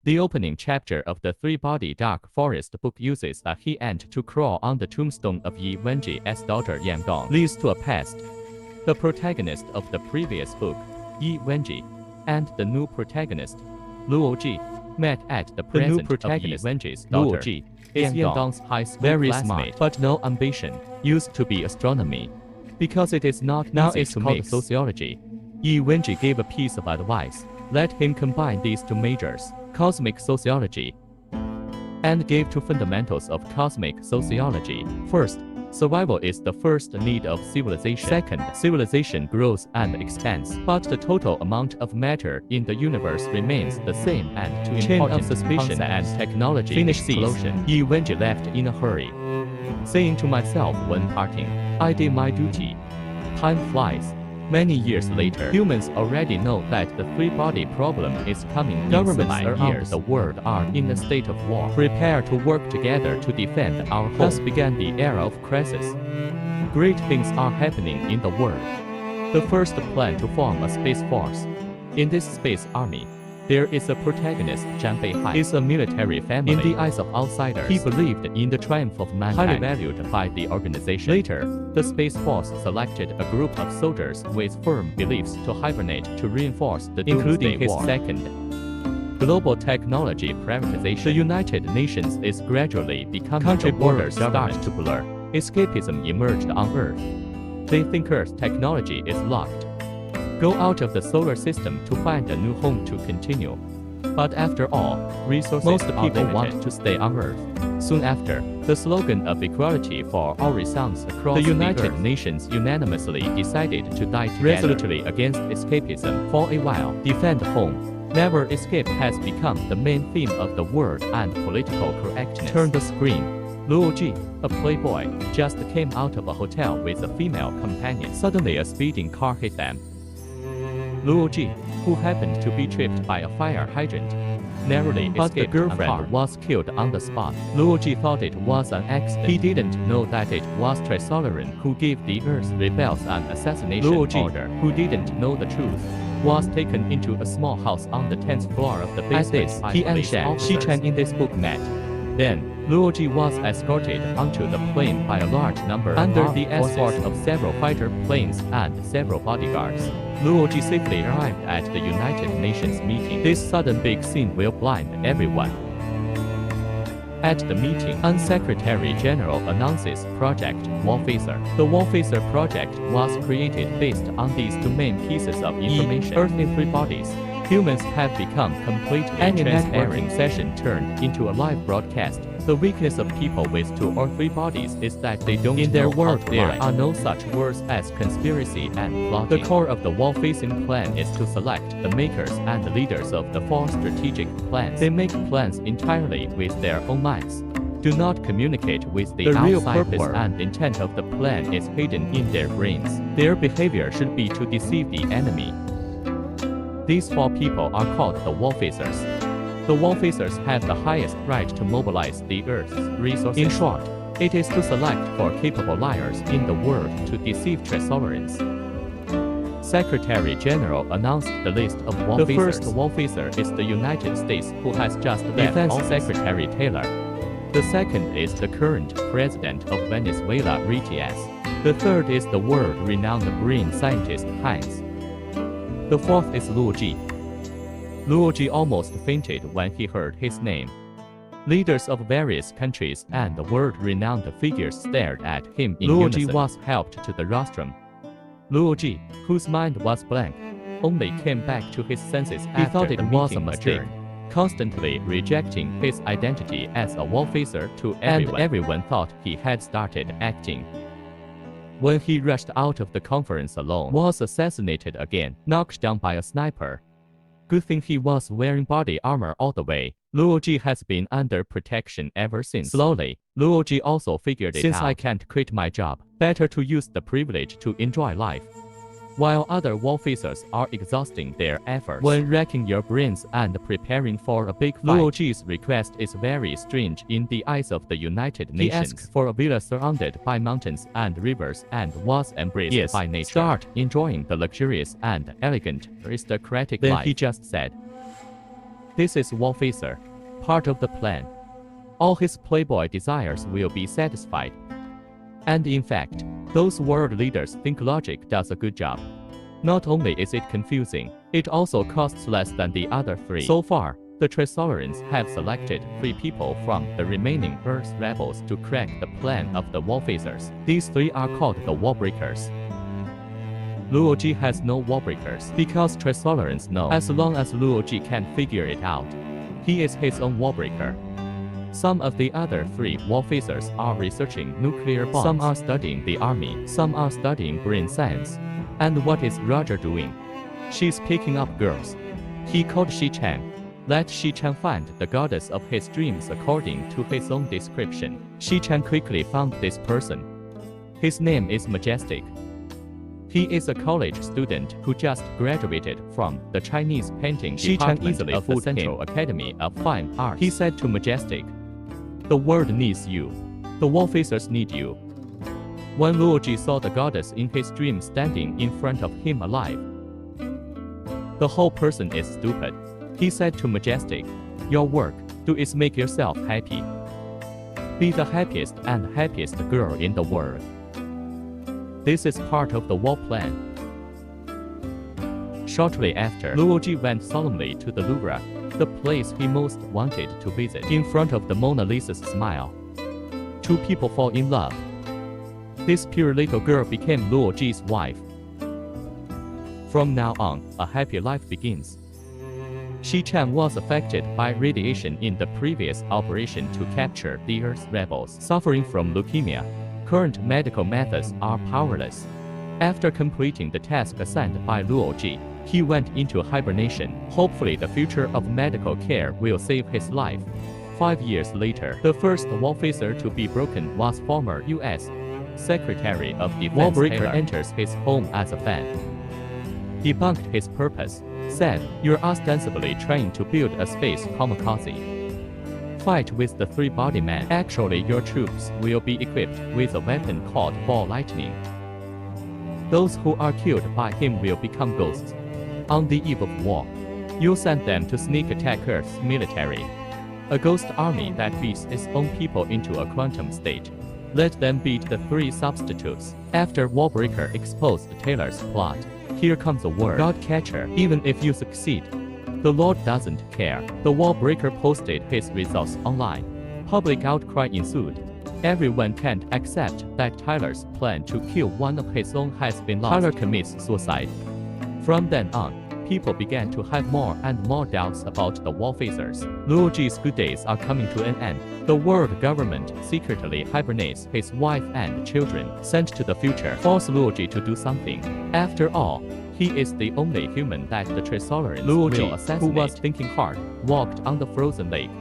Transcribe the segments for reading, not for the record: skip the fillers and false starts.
The opening chapter of the Three-Body Dark Forest book uses a he ant to crawl on the tombstone of Yi Wenji's daughter Yang Gong, leads to a past. The protagonist of the previous book, Yi Wenji, and the new protagonist, Luo Ji, met at the present of Yi Wenji's daughter. Luo Ji is Yang Gong's high school very classmate, but no ambition, used to be astronomy. Because it is not now easy to make sociology, Yi Wenji gave a piece of advice. Let him combine these two majors, cosmic sociology, and gave two fundamentals of cosmic sociology. First, survival is the first need of civilization. Second, civilization grows and expands, but the total amount of matter in the universe remains the same, and two chain of suspicion and technology finish explosion. Yi Wenji left in a hurry, saying to myself when parting, I did my duty. Time flies. Many years later, humans already know that the three-body problem is coming. Governments around the world are in a state of war. Prepare to work together to defend our home. Thus began the era of crisis. Great things are happening in the world. The first plan to form a space force. In this space army, there is a protagonist, Zhang Beihai. Is a military family. In the eyes of outsiders, he believed in the triumph of mankind, highly valued by the organization. Later, the Space Force selected a group of soldiers with firm beliefs to hibernate to reinforce the including his war. Second, global technology privatization. The United Nations is gradually becoming country borders start to blur. Escapism emerged on Earth. They think Earth's technology is locked. Go out of the solar system to find a new home to continue. But after all, resources most people want to stay on Earth. Soon after, the slogan of equality for all resounds across the United Nations unanimously decided to die resolutely against escapism for a while. Defend home. Never escape has become the main theme of the world, and political correctness. Turn the screen. Luo Ji, a playboy, just came out of a hotel with a female companion. Suddenly a speeding car hit them. Luo Ji, who happened to be tripped by a fire hydrant, narrowly escaped, but the girlfriend was killed on the spot. Luo Ji thought it was an accident. He didn't know that it was Trisolaran who gave the Earth's rebels an assassination order. Who didn't know the truth, was taken into a small house on the 10th floor of the basement by police officers. Xi-Chen in this book met. Then, Luo Ji was escorted onto the plane by a large number under the escort of several fighter planes and several bodyguards. Luo Ji safely arrived at the United Nations meeting. This sudden big scene will blind everyone. At the meeting, UN Secretary General announces Project Wallfacer. The Wallfacer project was created based on these two main pieces of information. Earth in three bodies. Humans have become completely transparent. Session turned into a live broadcast. The weakness of people with two or three bodies is that they don't in their world there are no such words as conspiracy and plotting. The core of the wall-facing plan is to select the makers and the leaders of the four strategic plans. They make plans entirely with their own minds. Do not communicate with the real purpose and intent of the plan is hidden in their brains. Their behavior should be to deceive the enemy. These four people are called the Wallfacers. The Wallfacers have the highest right to mobilize the Earth's resources. In short, it is to select four capable liars in the world to deceive Trisolarans. Secretary General announced the list of Wallfacers. The first Wallfacer is the United States, who has just left Defense Secretary Taylor. The second is the current president of Venezuela, Reyes. The third is the world-renowned brain scientist, Heinz. The fourth is Luo Ji. Luo Ji almost fainted when he heard his name. Leaders of various countries and world-renowned figures stared at him in unison. Luo Ji was helped to the rostrum. Luo Ji, whose mind was blank, only came back to his senses after he thought it was a mistake, constantly rejecting his identity as a wallfacer to everyone. And everyone thought he had started acting. When he rushed out of the conference alone, was assassinated again, knocked down by a sniper. Good thing he was wearing body armor all the way. Luo Ji has been under protection ever since. Slowly, Luo Ji also figured it out. Since I can't quit my job, better to use the privilege to enjoy life. While other wallfacers are exhausting their efforts when racking your brains and preparing for a big fight. Luo Ji's request is very strange in the eyes of the United Nations. He asked for a villa surrounded by mountains and rivers and was embraced by nature. Start enjoying the luxurious and elegant aristocratic life. Then he just said, This is Wallphaser, part of the plan. All his playboy desires will be satisfied. And in fact, those world leaders think logic does a good job. Not only is it confusing, it also costs less than the other three. So far, the Tresolarians have selected 3 people from the remaining Earth rebels to crack the plan of the Wallphasers. These 3 are called the Wallbreakers. Luoji has no Wallbreakers because Tresolarians know as long as Luoji can figure it out, he is his own Wallbreaker. Some of the other 3 Wallphasers are researching nuclear bombs. Some are studying the army. Some are studying brain science. And what is Roger doing? She's picking up girls. He called Shi-Chang. Let Shi-Chang find the goddess of his dreams according to his own description. Shi-Chang quickly found this person. His name is Majestic. He is a college student who just graduated from the Chinese painting department of the Central Academy of Fine Arts. He said to Majestic, "The world needs you. The Wallphasers need you." When Luoji saw the goddess in his dream standing in front of him alive, the whole person is stupid. He said to Majestic, "Your work, do is make yourself happy. Be the happiest and happiest girl in the world." This is part of the wall plan. Shortly after, Luoji went solemnly to the Louvre, the place he most wanted to visit. In front of the Mona Lisa's smile, 2 people fall in love. This pure little girl became Luoji's wife. From now on, a happy life begins. Shi-Chang was affected by radiation in the previous operation to capture the Earth rebels. Suffering from leukemia, current medical methods are powerless. After completing the task assigned by Luoji, he went into hibernation. Hopefully the future of medical care will save his life. 5 years later, the first Wallphaser to be broken was former U.S. Secretary of Defense Wallbreaker enters his home as a fan. Debunked his purpose, said, "You're ostensibly trying to build a space kamikaze. Fight with the 3 body man. Actually, your troops will be equipped with a weapon called ball lightning. Those who are killed by him will become ghosts. On the eve of war, you'll send them to sneak attack Earth's military. A ghost army that beats its own people into a quantum state. Let them beat the 3 substitutes." After Wallbreaker exposed Taylor's plot, here comes a word: Godcatcher. Even if you succeed, the Lord doesn't care. The Wallbreaker posted his results online. Public outcry ensued. Everyone can't accept that Tyler's plan to kill one of his own has been lost. Tyler commits suicide. From then on, people began to have more and more doubts about the Wallphasers. Luoji's good days are coming to an end. The world government secretly hibernates his wife and children, sent to the future, force Luoji to do something. After all, he is the only human that the Tresolarians will assassinate. Who was thinking hard, walked on the frozen lake.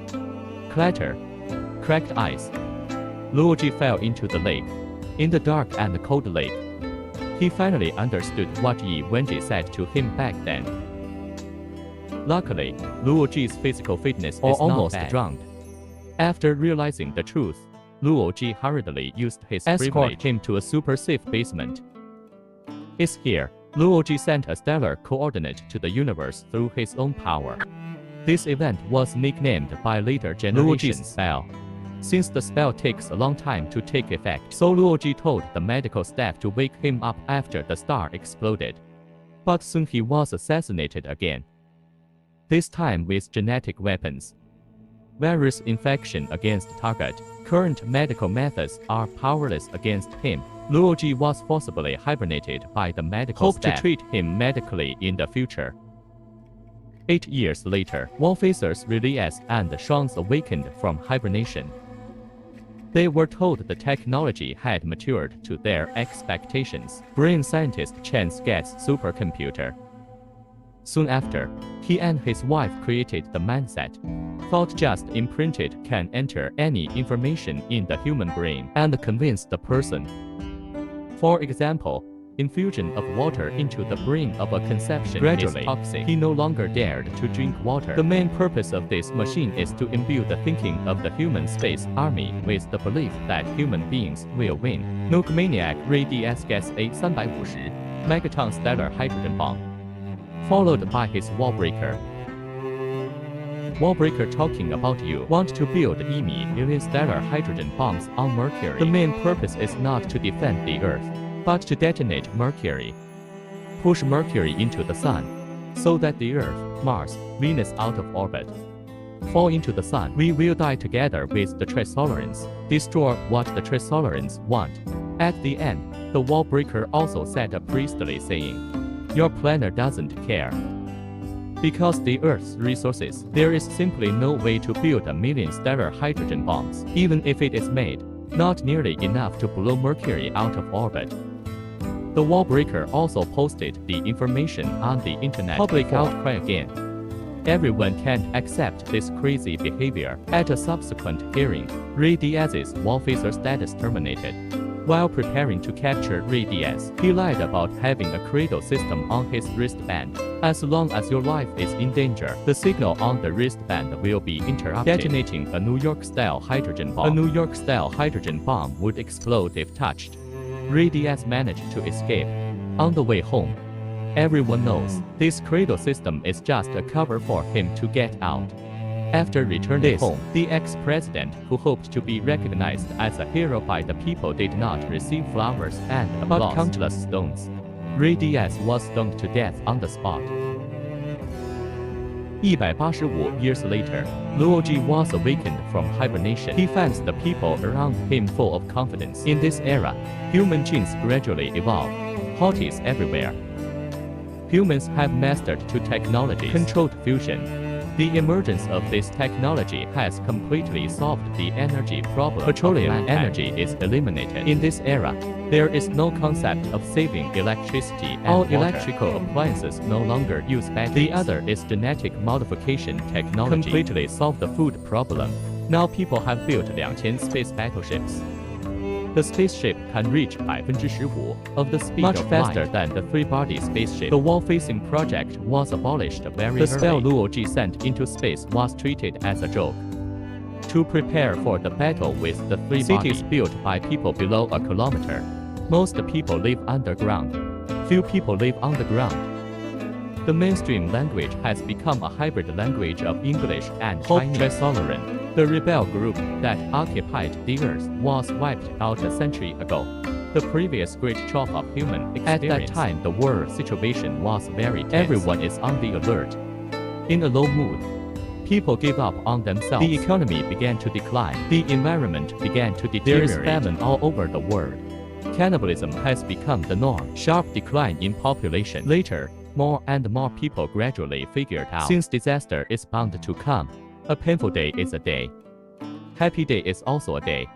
Clatter. Cracked ice. Luoji fell into the lake. In the dark and cold lake, he finally understood what Yi Wenji said to him back then. Luckily, Luoji's physical fitness is almost drowned. After realizing the truth, Luoji hurriedly used his escort him to a super safe basement. It's here. Luoji sent a stellar coordinate to the universe through his own power. This event was nicknamed by later generations Luoji's spell. Since the spell takes a long time to take effect, so Luoji told the medical staff to wake him up after the star exploded. But soon he was assassinated again. This time with genetic weapons. Virus infection against target. Current medical methods are powerless against him. Luoji was forcibly hibernated by the medical staff to treat him medically in the future. 8 years later, Wallphasers Release and Shuangs awakened from hibernation. They were told the technology had matured to their expectations. Brain scientist Chen gets supercomputer. Soon after, he and his wife created the mindset. Thought just imprinted can enter any information in the human brain and convince the person. For example, infusion of water into the brain of a conception gradually is toxic. He no longer dared to drink water. The main purpose of this machine is to imbue the thinking of the human space army with the belief that human beings will win. Nuke Maniac Ray DSGS A350 Megaton Stellar Hydrogen Bomb. Followed by his Wallbreaker. Wallbreaker talking about you want to build interstellar hydrogen bombs on Mercury. The main purpose is not to defend the Earth, but to detonate Mercury. Push Mercury into the Sun, so that the Earth, Mars, Venus out of orbit. Fall into the Sun. We will die together with the Trisolarians. Destroy what the Trisolarians want. At the end, the Wallbreaker also said a priestly saying, "Your planet doesn't care. Because the Earth's resources, there is simply no way to build a million stellar hydrogen bombs. Even if it is made, not nearly enough to blow Mercury out of orbit." The Wallbreaker also posted the information on the internet. Public outcry again. Everyone can't accept this crazy behavior. At a subsequent hearing, Ray Diaz's Wallphaser status terminated. While preparing to capture Ray Diaz, he lied about having a cradle system on his wristband. As long as your life is in danger, the signal on the wristband will be interrupted, detonating a New York-style hydrogen bomb. A New York-style hydrogen bomb would explode if touched. Ray Diaz managed to escape. On the way home, everyone knows this cradle system is just a cover for him to get out. After returning home, the ex-president, who hoped to be recognized as a hero by the people, did not receive flowers and applause, but countless stones. Ray Diaz was stoned to death on the spot. 185 years later, Luo Ji was awakened from hibernation. He finds the people around him full of confidence. In this era, human genes gradually evolve. Hotties everywhere. Humans have mastered two technologies: controlled fusion. The emergence of this technology has completely solved the energy problem. Petroleum energy is eliminated. In this era, there is no concept of saving electricity and all electrical appliances no longer use batteries. The other is genetic modification technology. Completely solved the food problem. Now people have built 2,000 space battleships. The spaceship can reach 15% of the speed much faster than the three-body spaceship. The wall-facing project was abolished very early. The spell Luo Ji sent into space was treated as a joke. To prepare for the battle with the three cities built by people below a kilometer. Most people live underground. Few people live on the ground. The mainstream language has become a hybrid language of English and Chinese. Trisolarian, the rebel group that occupied the Earth, was wiped out a century ago. The previous great shock of human experience. At that time, the world situation was very tense. Everyone is on the alert. In a low mood, people give up on themselves. The economy began to decline. The environment began to deteriorate. There is famine all over the world. Cannibalism has become the norm. Sharp decline in population. Later, more and more people gradually figured out, since disaster is bound to come, a painful day is a day. Happy day is also a day.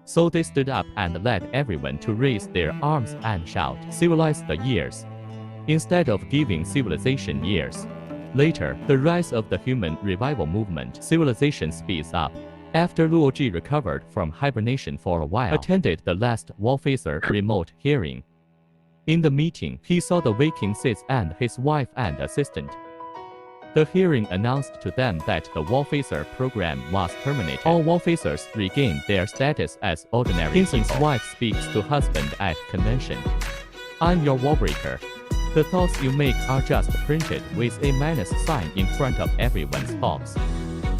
So they stood up and led everyone to raise their arms and shout, "Civilize the years," instead of giving civilization years. Later, the rise of the human revival movement, civilization speeds up. After Luo Ji recovered from hibernation for a while, attended the last Wallphaser remote hearing. In the meeting, he saw the waking Sis and his wife and assistant. The hearing announced to them that the Wallphaser program was terminated. All Wallphasers regained their status as ordinary. Kinson's wife speaks to husband at convention. "I'm your Wallbreaker. The thoughts you make are just printed with a minus sign in front of everyone's thoughts."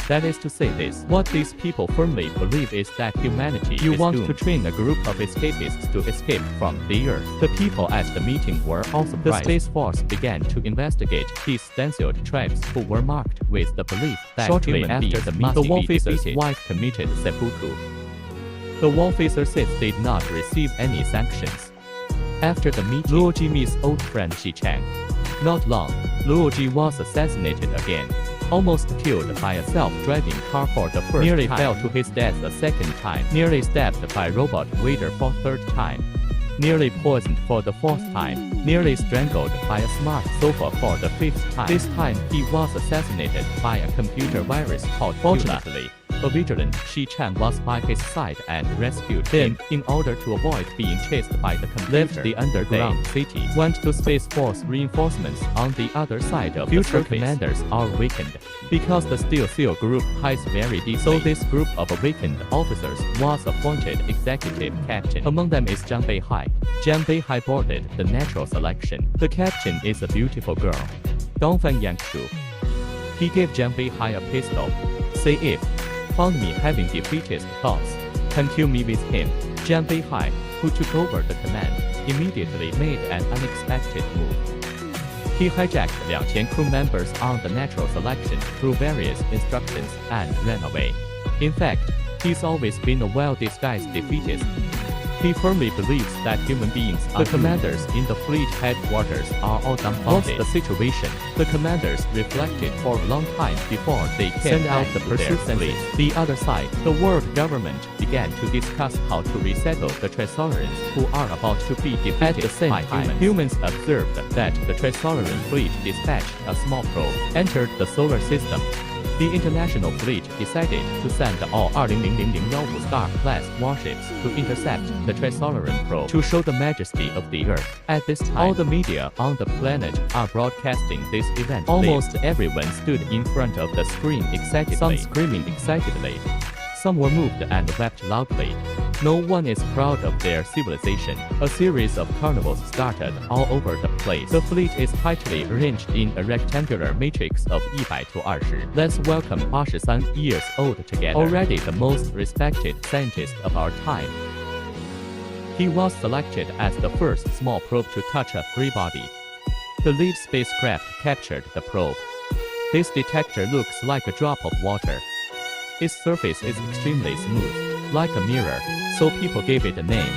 That is to say this, what these people firmly believe is that humanity is doomed. You want to train a group of escapists to escape from the Earth. The people at the meeting were all surprised. The Space Force began to investigate these stenciled tribes who were marked with the belief that shortly after the meeting, the Wallphaser's wife committed seppuku. The Wallphaser Sis did not receive any sanctions. After the meeting, Luo Ji meets old friend Xi Chang. Not long, Luo Ji was assassinated again. Almost killed by a self-driving car for the first time. Nearly fell to his death a second time. Nearly stabbed by robot waiter for third time. Nearly poisoned for the fourth time. Nearly strangled by a smart sofa for the fifth time. This time, he was assassinated by a computer virus called Fortunately, a vigilant Xi Chang was by his side and rescued him in order to avoid being chased by the computer. Left the underground city, went to Space Force reinforcements on the other side of the surface. Future commanders are awakened because the Steel Seal group hides very deeply. So this group of awakened officers was appointed executive captain. Among them is Jiang Beihai. Jiang Beihai boarded the natural selection. The captain is a beautiful girl, Dongfang Yangshu. He gave Jiang Beihai a pistol. Say if found me having defeatist thoughts, can kill me with him. Jiang Beihai, who took over the command, immediately made an unexpected move. He hijacked Liang Qian crew members on the natural selection through various instructions and ran away. In fact, he's always been a well-disguised defeatist. He firmly believes that human beings are the commanders in the fleet headquarters are all dumbfounded. What's the situation? The commanders reflected for a long time before they sent out the pursuit fleet. The other side, the world government began to discuss how to resettle the Tresorians who are about to be defeated. At the same time, humans observed that the Tresorian fleet dispatched a small probe, entered the solar system. The international fleet decided to send all 2000 Star-class warships to intercept the Tresorian probe to show the majesty of the Earth. At this time, all the media on the planet are broadcasting this event. Almost everyone stood in front of the screen excitedly. Some screaming excitedly. Some were moved and wept loudly. No one is proud of their civilization. A series of carnivals started all over the place. The fleet is tightly arranged in a rectangular matrix of 100 to 20. Let's welcome 23 years old together. Already the most respected scientist of our time. He was selected as the first small probe to touch a three-body. The lead spacecraft captured the probe. This detector looks like a drop of water. Its surface is extremely smooth, like a mirror, so people gave it a name.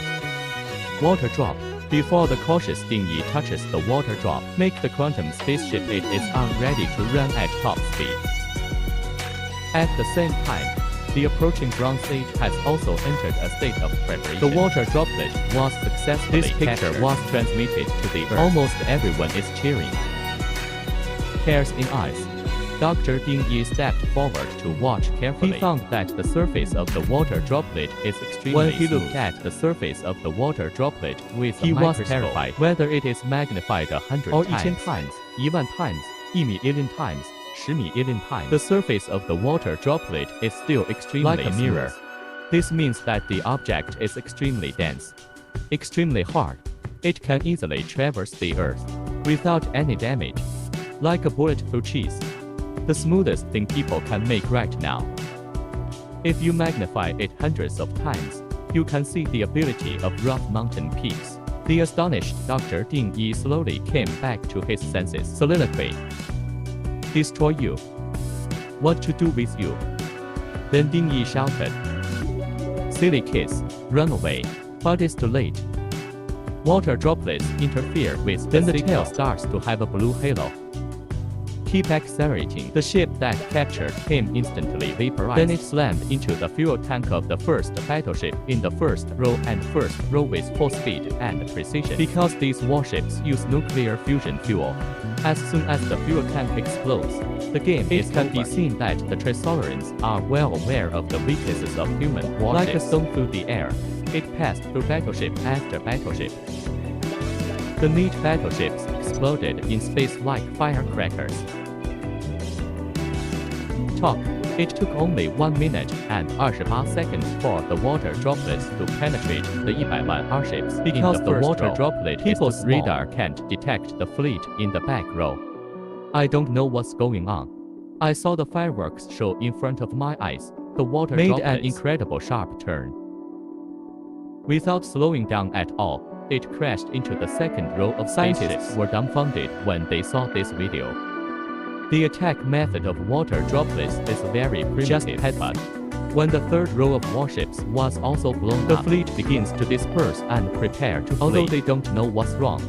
Water drop. Before the cautious Ding Yi touches the water drop, make the quantum spaceship it is ready to run at top speed. At the same time, the approaching Bronze Age has also entered a state of preparation. The water droplet was successfully captured. This picture was transmitted to the Earth. Almost everyone is cheering. Tears in eyes. Dr. Ding Yi stepped forward to watch carefully. He found that the surface of the water droplet is extremely smooth. When he looked at the surface of the water droplet with a microscope, he was terrified. Whether it is magnified 100 or times, 1,000 times, 1,000,000 times, 10,000,000 times, the surface of the water droplet is still extremely like a mirror. This means that the object is extremely dense, extremely hard. It can easily traverse the Earth without any damage, like a bullet through cheese. The smoothest thing people can make right now. If you magnify it hundreds of times, you can see the ability of rough mountain peaks. The astonished Dr. Ding Yi slowly came back to his senses. Soliloquy. Destroy you. What to do with you? Then Ding Yi shouted. Silly kids, run away. But it's too late. Water droplets interfere with then the tail starts to have a blue halo. Keep accelerating. The ship that captured him instantly vaporized. Then it slammed into the fuel tank of the first battleship in the first row and first row with full speed and precision. Because these warships use nuclear fusion fuel. As soon as the fuel tank explodes, the game can be seen that the Tresorians are well aware of the weaknesses of human warships. Like a stone through the air, it passed through battleship after battleship. The neat battleships exploded in space like firecrackers. Talk. It took only 1 minute and 28 seconds for the water droplets to penetrate the 100,000 airships. Because the water droplet people's radar can't detect the fleet in the back row. I don't know what's going on. I saw the fireworks show in front of my eyes. The water made an incredible sharp turn. Without slowing down at all, it crashed into the second row of scientists were dumbfounded when they saw this video. The attack method of water droplets is very primitive, but when the third row of warships was also blown up, the fleet begins to disperse and prepare to flee. Although they don't know what's wrong.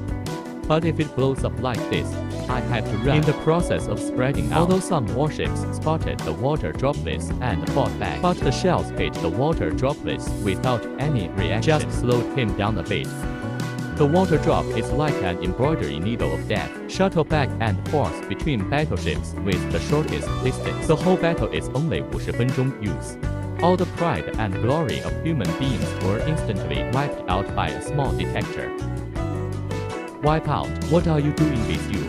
But if it blows up like this, I have to run. In the process of spreading out, although some warships spotted the water droplets and fought back, but the shells hit the water droplets without any reaction, just slowed him down a bit. The water drop is like an embroidery needle of death, shuttle back and forth between battleships with the shortest distance. The whole battle is only 50 分钟 use. All the pride and glory of human beings were instantly wiped out by a small detector. Wipe out. What are you doing with you?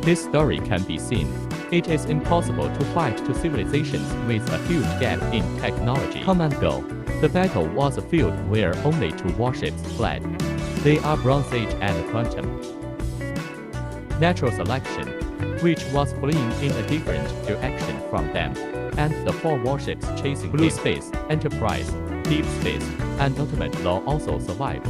This story can be seen. It is impossible to fight two civilizations with a huge gap in technology. Come and go. The battle was a field where only 2 warships fled. They are Bronze Age and Quantum. Natural selection. which was fleeing in a different direction from them, and the 4 warships chasing Blue Space, Enterprise, Deep Space, and Ultimate Law also survived.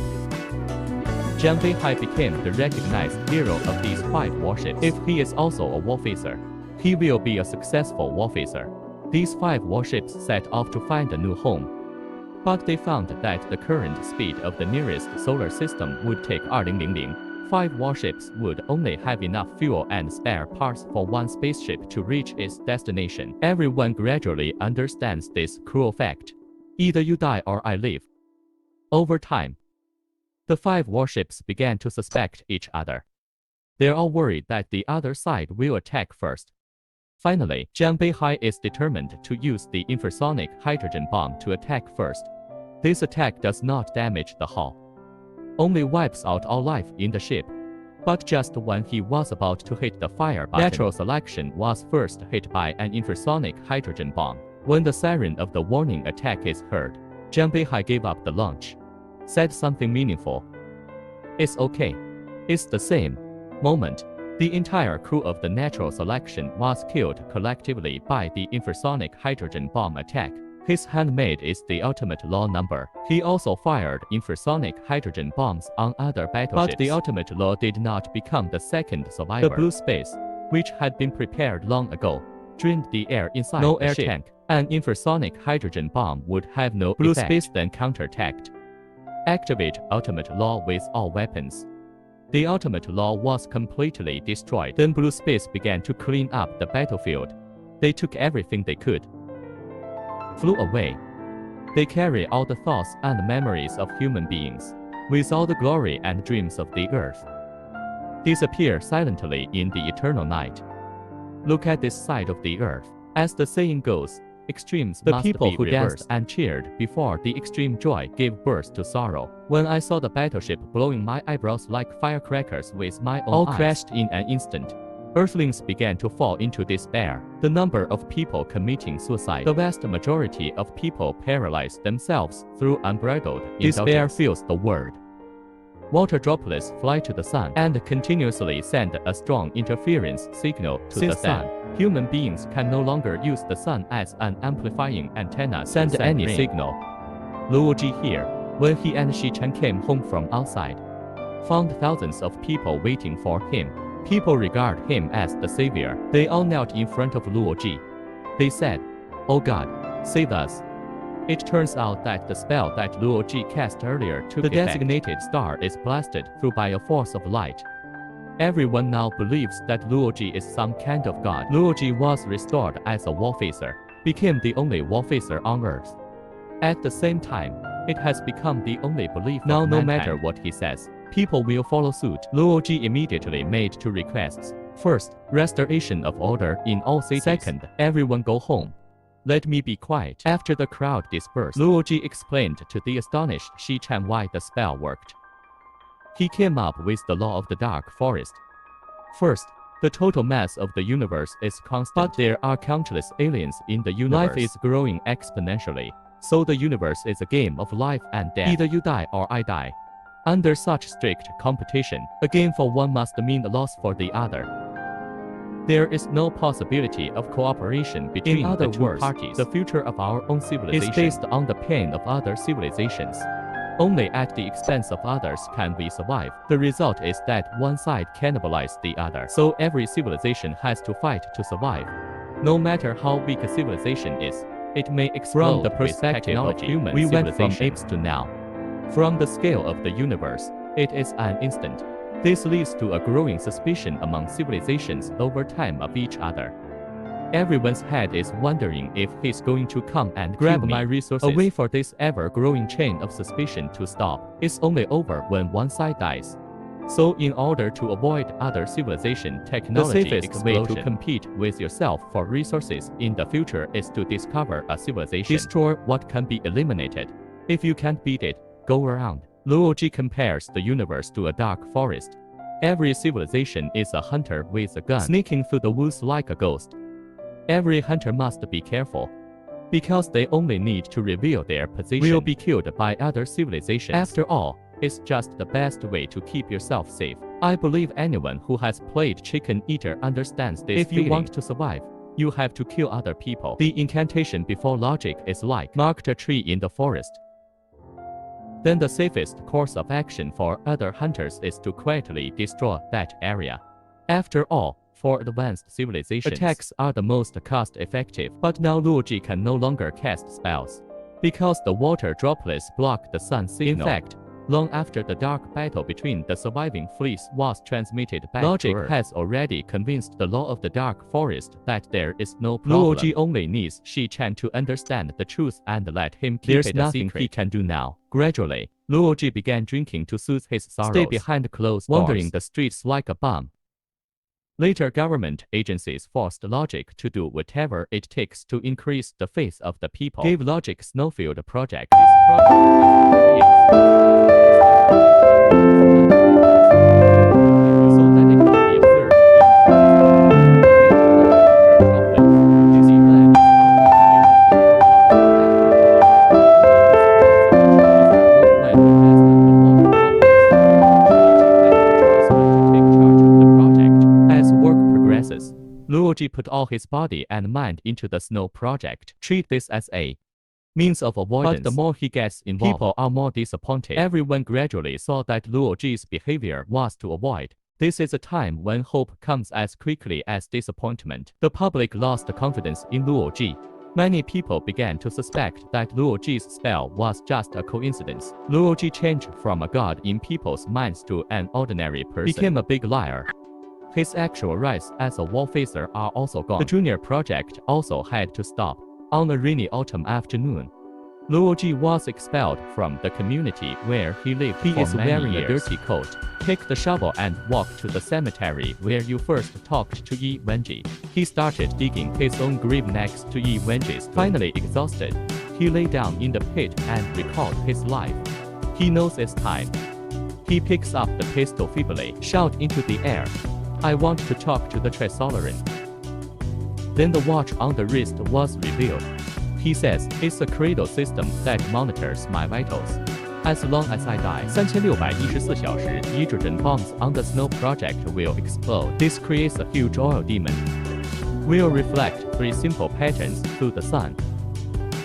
Jiang Beihai became the recognized hero of these 5 warships. If he is also a warphaser, he will be a successful warphaser. These 5 warships set off to find a new home, but they found that the current speed of the nearest solar system would take 2000. 5 warships would only have enough fuel and spare parts for 1 spaceship to reach its destination. Everyone gradually understands this cruel fact. Either you die or I live. Over time, the 5 warships began to suspect each other. They're all worried that the other side will attack first. Finally, Jiang Beihai is determined to use the infrasonic hydrogen bomb to attack first. This attack does not damage the hull, only wipes out all life in the ship. But just when he was about to hit the fire button, natural selection was first hit by an infrasonic hydrogen bomb. When the siren of the warning attack is heard, Jiang Beihai gave up the launch, said something meaningful. It's okay. It's the same moment. The entire crew of the natural selection was killed collectively by the infrasonic hydrogen bomb attack. His handmade is the Ultimate Law number. He also fired infrasonic hydrogen bombs on other battleships. But the Ultimate Law did not become the second survivor. The Blue Space, which had been prepared long ago, drained the air inside the air tank. An infrasonic hydrogen bomb would have no Blue effect. Space then counterattacked. Activate Ultimate Law with all weapons. The Ultimate Law was completely destroyed. Then Blue Space began to clean up the battlefield. They took everything they could, flew away. They carry all the thoughts and memories of human beings, with all the glory and dreams of the earth, disappear silently in the eternal night. Look at this side of the earth. As the saying goes, extremes must be reversed. The people who danced and cheered before the extreme joy gave birth to sorrow. When I saw the battleship blowing my eyebrows like firecrackers with my own eyes, all crashed in an instant. Earthlings began to fall into despair. The number of people committing suicide. The vast majority of people paralyzed themselves through unbridled despair fills the world. Water droplets fly to the sun and continuously send a strong interference signal to the sun. Human beings can no longer use the sun as an amplifying antenna to send any signal. Luo Ji here, when he and Xi Chen came home from outside, found thousands of people waiting for him. People regard him as the savior. They all knelt in front of Luo Ji. They said, "Oh God, save us." It turns out that the spell that Luo Ji cast earlier took effect. The designated star is blasted through by a force of light. Everyone now believes that Luo Ji is some kind of god. Luo Ji was restored as a warphaser, became the only warphaser on Earth. At the same time, it has become the only belief now of mankind. No matter what he says, people will follow suit. Luo Ji immediately made 2 requests. First, restoration of order in all cities. Second, everyone go home. Let me be quiet. After the crowd dispersed, Luo Ji explained to the astonished Xi Chen why the spell worked. He came up with the law of the dark forest. First, the total mass of the universe is constant, but there are countless aliens in the universe. Life is growing exponentially, so the universe is a game of life and death. Either you die or I die. Under such strict competition, a gain for one must mean a loss for the other. There is no possibility of cooperation between the 2 parties. The future of our own civilization is based on the pain of other civilizations. Only at the expense of others can we survive. The result is that one side cannibalizes the other. So every civilization has to fight to survive. No matter how weak a civilization is, it may explode. From the perspective of human we went from apes to now. From the scale of the universe, it is an instant. This leads to a growing suspicion among civilizations over time of each other. Everyone's head is wondering if he's going to come and grab my resources. A way for this ever-growing chain of suspicion to stop is only over when one side dies. So in order to avoid other civilization technology the safest way to compete with yourself for resources in the future is to discover a civilization. Destroy what can be eliminated. If you can't beat it, go around. Luo Ji compares the universe to a dark forest. Every civilization is a hunter with a gun, sneaking through the woods like a ghost. Every hunter must be careful, because they only need to reveal their position. Will be killed by other civilizations. After all, it's just the best way to keep yourself safe. I believe anyone who has played Chicken Eater understands this feeling. If you want to survive, you have to kill other people. The incantation before logic is like mark a tree in the forest. Then the safest course of action for other hunters is to quietly destroy that area. After all, for advanced civilizations, attacks are the most cost-effective. But now Luo Ji can no longer cast spells, because the water droplets block the sun signal. In fact, long after the dark battle between the surviving fleece was transmitted back logic to Earth, has already convinced the law of the dark forest that there is no problem. Luo Ji only needs Shi Chan to understand the truth and let him keep it a secret. There's nothing he can do now. Gradually, Luo Ji began drinking to soothe his sorrows. Stay behind closed doors, wandering the streets like a bum. Later, government agencies forced Logic to do whatever it takes to increase the faith of the people. Gave Logic Snowfield project. This project so that it can be observed. Luo Ji put all his body and mind into the snow project. Treat this as a means of avoidance. But the more he gets involved, people are more disappointed. Everyone gradually saw that Luo Ji's behavior was to avoid. This is a time when hope comes as quickly as disappointment. The public lost confidence in Luo Ji. Many people began to suspect that Luo Ji's spell was just a coincidence. Luo Ji changed from a god in people's minds to an ordinary person. Became a big liar. His actual rights as a wall facer are also gone. The junior project also had to stop. On a rainy autumn afternoon, Luo Ji was expelled from the community where he lived. He is wearing a dirty coat. Take the shovel and walk to the cemetery where you first talked to Yi Wenji. He started digging his own grave next to Yi Wenji's. Finally exhausted, he lay down in the pit and recalled his life. He knows it's time. He picks up the pistol feebly, shout into the air, "I want to talk to the Tresoloran." Then the watch on the wrist was revealed. He says, "It's a cradle system that monitors my vitals. As long as I die, 3614小时, hydrogen bombs on the snow project will explode. This creates a huge oil demon. Will reflect 3 simple patterns to the sun.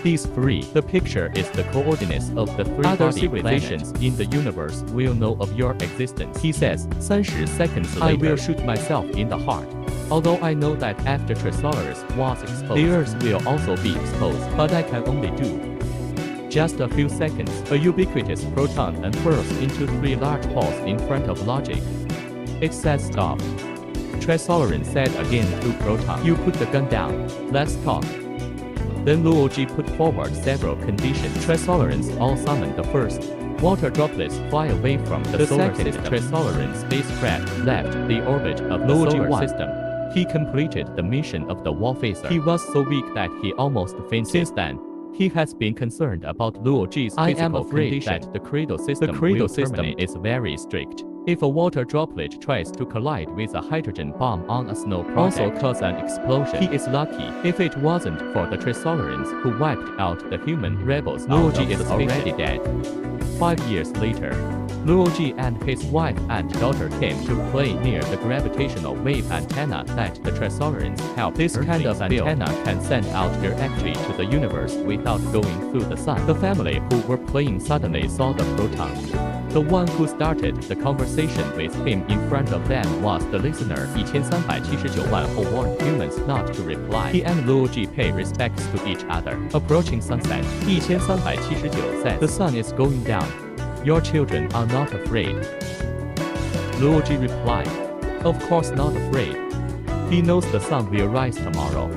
These 3, the picture is the coordinates of the 3 other civilizations in the universe will know of your existence." He says, 30 seconds later, "I will shoot myself in the heart. Although I know that after Tresoloran was exposed, the Earth will also be exposed, but I can only do just a few seconds." A ubiquitous proton unfurls into 3 large holes in front of Logic. It says stop. Tresoloran said again to Proton, "You put the gun down. Let's talk." Then Luo Ji put forward several conditions. Tresolorans all summoned the first. Water droplets fly away from the solar system. Tresoloran spacecraft left the orbit of the solar system. He completed the mission of the wall facer. He was so weak that he almost fainted. Since then, he has been concerned about Luo Ji's physical condition. That the cradle system is very strict. If a water droplet tries to collide with a hydrogen bomb on a snow project, also cause an explosion. He is lucky. If it wasn't for the Tresolorans who wiped out the human rebels, Luo Ji is already dead. 5 years later, Luo Ji and his wife and daughter came to play near the gravitational wave antenna that the Tresolorans helped. This kind of antenna can send out directly to the universe without going through the sun. The family who were playing suddenly saw the proton. The one who started the conversation with him in front of them was the listener. 1379万 who warned humans not to reply. He and Luo Ji pay respects to each other. Approaching sunset, 1379 said, "The sun is going down. Your children are not afraid." Luo Ji replied, "Of course not afraid. He knows the sun will rise tomorrow."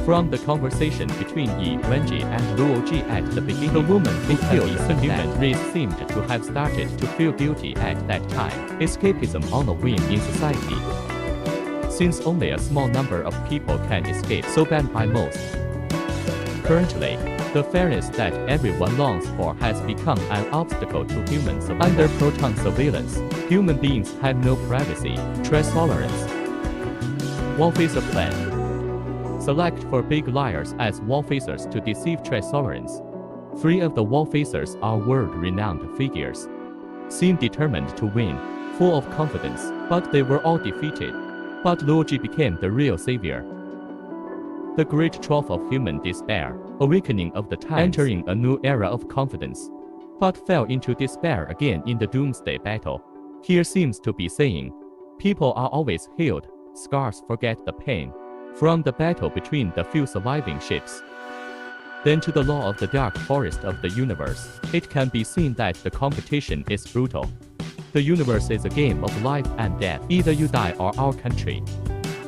From the conversation between Yi Wenji and Luo Ji at the beginning, the woman who killed the human race seemed to have started to feel guilty at that time. Escapism on a whim in society. Since only a small number of people can escape, so banned by most. Currently, the fairness that everyone longs for has become an obstacle to human survival. Under proton surveillance, human beings have no privacy. Tresolorans. Wallfacer plan. Select for big liars as wallfacers to deceive Tresolorans. 3 of the wallfacers are world-renowned figures. seemed determined to win, full of confidence, but they were all defeated. But Luo Ji became the real savior. The great trough of human despair, awakening of the times, entering a new era of confidence, but fell into despair again in the doomsday battle. Here seems to be saying, people are always healed, scars forget the pain. From the battle between the few surviving ships, then to the law of the dark forest of the universe, it can be seen that the competition is brutal. The universe is a game of life and death, either you die or our country.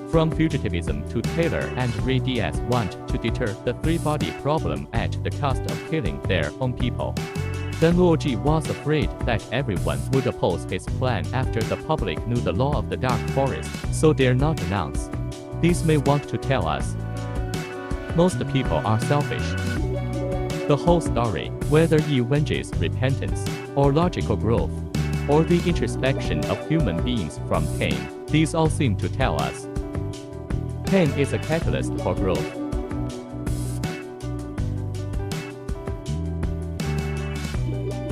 From fugitivism to Taylor and Ray Diaz want to deter the three-body problem at the cost of killing their own people. Then Luo Ji was afraid that everyone would oppose his plan after the public knew the law of the dark forest, so dare not announce. These may want to tell us. Most people are selfish. The whole story, whether Yi Wenji's repentance, or logical growth, or the introspection of human beings from pain, these all seem to tell us. Pain is a catalyst for growth.